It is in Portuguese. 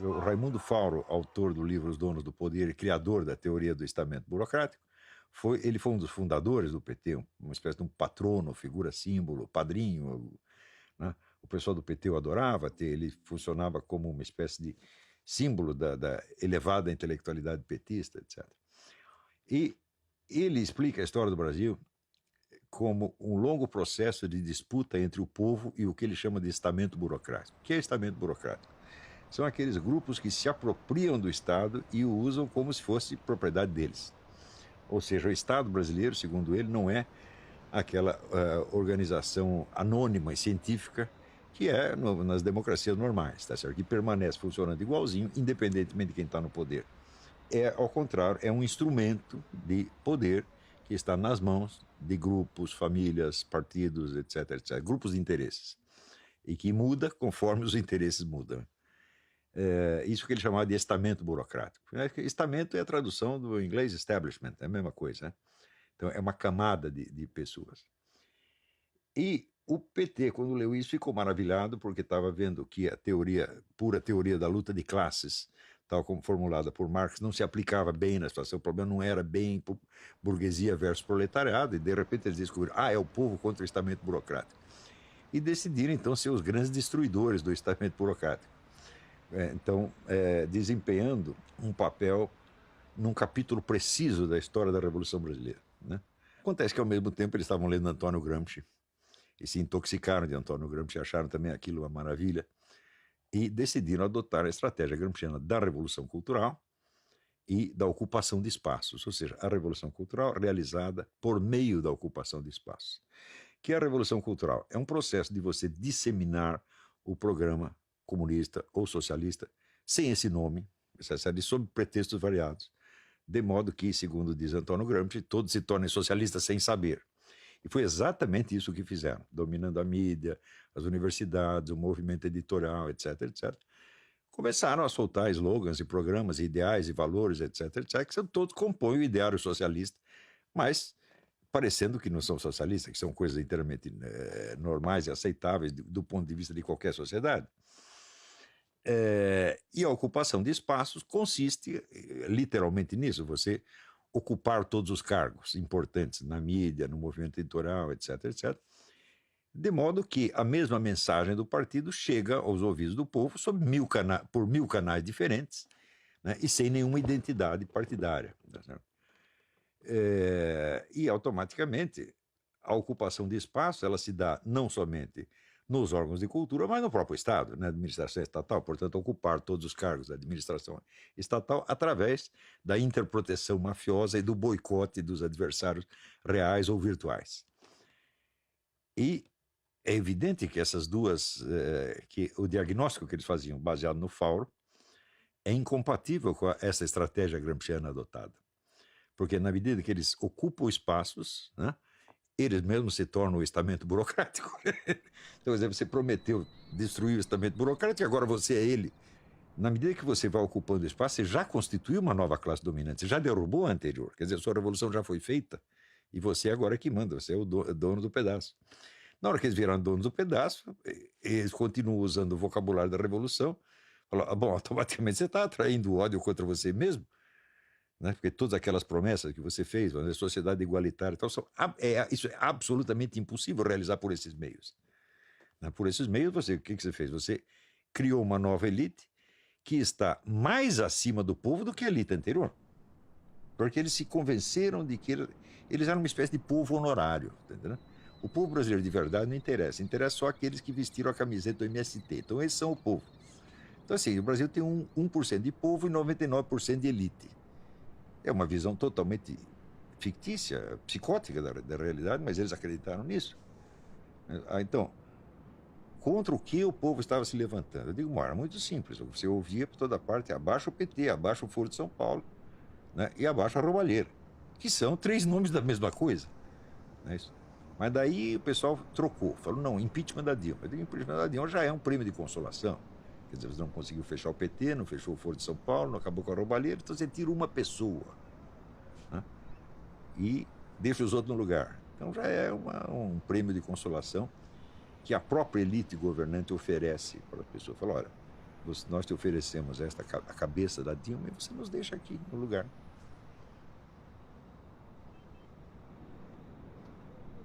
o Raimundo Fauro, autor do livro Os Donos do Poder e criador da teoria do estamento burocrático, ele foi um dos fundadores do PT, uma espécie de um patrono, figura símbolo, padrinho, né? O pessoal do PT o adorava, ele funcionava como uma espécie de símbolo da elevada intelectualidade petista, etc. E ele explica a história do Brasil como um longo processo de disputa entre o povo e o que ele chama de estamento burocrático. O que é estamento burocrático? São aqueles grupos que se apropriam do Estado e o usam como se fosse propriedade deles. Ou seja, o Estado brasileiro, segundo ele, não é aquela organização anônima e científica que é nas democracias normais, tá certo? Que permanece funcionando igualzinho, independentemente de quem está no poder. Ao contrário, é um instrumento de poder que está nas mãos de grupos, famílias, partidos, etc., etc., grupos de interesses, e que muda conforme os interesses mudam. Isso que ele chamava de estamento burocrático. Estamento é a tradução do inglês establishment, é a mesma coisa, né? Então, é uma camada de pessoas. E o PT, quando leu isso, ficou maravilhado, porque estava vendo que a pura teoria da luta de classes, tal como formulada por Marx, não se aplicava bem na situação. O problema não era bem burguesia versus proletariado, e de repente eles descobriram, é o povo contra o estamento burocrático. E decidiram, então, ser os grandes destruidores do estamento burocrático. Desempenhando um papel num capítulo preciso da história da Revolução Brasileira, né? Acontece que, ao mesmo tempo, eles estavam lendo Antônio Gramsci e se intoxicaram de Antônio Gramsci, acharam também aquilo uma maravilha e decidiram adotar a estratégia gramsciana da Revolução Cultural e da ocupação de espaços, ou seja, a Revolução Cultural realizada por meio da ocupação de espaços. Que a Revolução Cultural é um processo de você disseminar o programa comunista ou socialista sem esse nome, sob pretextos variados, de modo que, segundo diz Antônio Gramsci, todos se tornem socialistas sem saber. E foi exatamente isso que fizeram, dominando a mídia, as universidades, o movimento editorial, etc., etc. Começaram a soltar slogans e programas, e ideais e valores, etc., etc., que todos compõem o ideário socialista, mas parecendo que não são socialistas, que são coisas inteiramente normais e aceitáveis do ponto de vista de qualquer sociedade. E a ocupação de espaços consiste literalmente nisso, você ocupar todos os cargos importantes na mídia, no movimento editorial, etc., etc., de modo que a mesma mensagem do partido chega aos ouvidos do povo por 1000 canais diferentes, né, e sem nenhuma identidade partidária. E automaticamente a ocupação de espaço ela se dá não somente nos órgãos de cultura, mas no próprio Estado, na administração estatal, portanto, ocupar todos os cargos da administração estatal através da interproteção mafiosa e do boicote dos adversários reais ou virtuais. E é evidente que essas duas, que o diagnóstico que eles faziam, baseado no Fauro, é incompatível com essa estratégia gramsciana adotada. Porque na medida que eles ocupam espaços, né, eles mesmos se tornam o estamento burocrático. Então, por exemplo, você prometeu destruir o estamento burocrático e agora você é ele. Na medida que você vai ocupando espaço, você já constituiu uma nova classe dominante, você já derrubou a anterior. Quer dizer, a sua revolução já foi feita e você agora é que manda, você é o dono do pedaço. Na hora que eles viraram donos do pedaço, eles continuam usando o vocabulário da revolução. Falam, bom, automaticamente você está atraindo ódio contra você mesmo, né? Porque todas aquelas promessas que você fez, a sociedade igualitária, então, isso é absolutamente impossível realizar por esses meios. Né? Por esses meios, o que você fez? Você criou uma nova elite que está mais acima do povo do que a elite anterior. Porque eles se convenceram de que eles eram uma espécie de povo honorário, entendeu? O povo brasileiro de verdade não interessa, interessa só aqueles que vestiram a camiseta do MST. Então, esses são o povo. Então, assim, o Brasil tem 1% de povo e 99% de elite. É uma visão totalmente fictícia, psicótica da realidade, mas eles acreditaram nisso. Então, contra o que o povo estava se levantando? Eu digo, era muito simples. Você ouvia por toda parte, abaixo o PT, abaixo o Foro de São Paulo, né, e abaixo a Roubalheira, que são 3 nomes da mesma coisa. Não é isso? Mas daí o pessoal trocou, falou, não, impeachment da Dilma. Eu digo, impeachment da Dilma já é um prêmio de consolação. Quer dizer, você não conseguiu fechar o PT, não fechou o Foro de São Paulo, não acabou com a Roubalheira, então você tira uma pessoa, né, e deixa os outros no lugar. Então já é um prêmio de consolação que a própria elite governante oferece para a pessoa. Fala, olha, nós te oferecemos a cabeça da Dilma e você nos deixa aqui no lugar.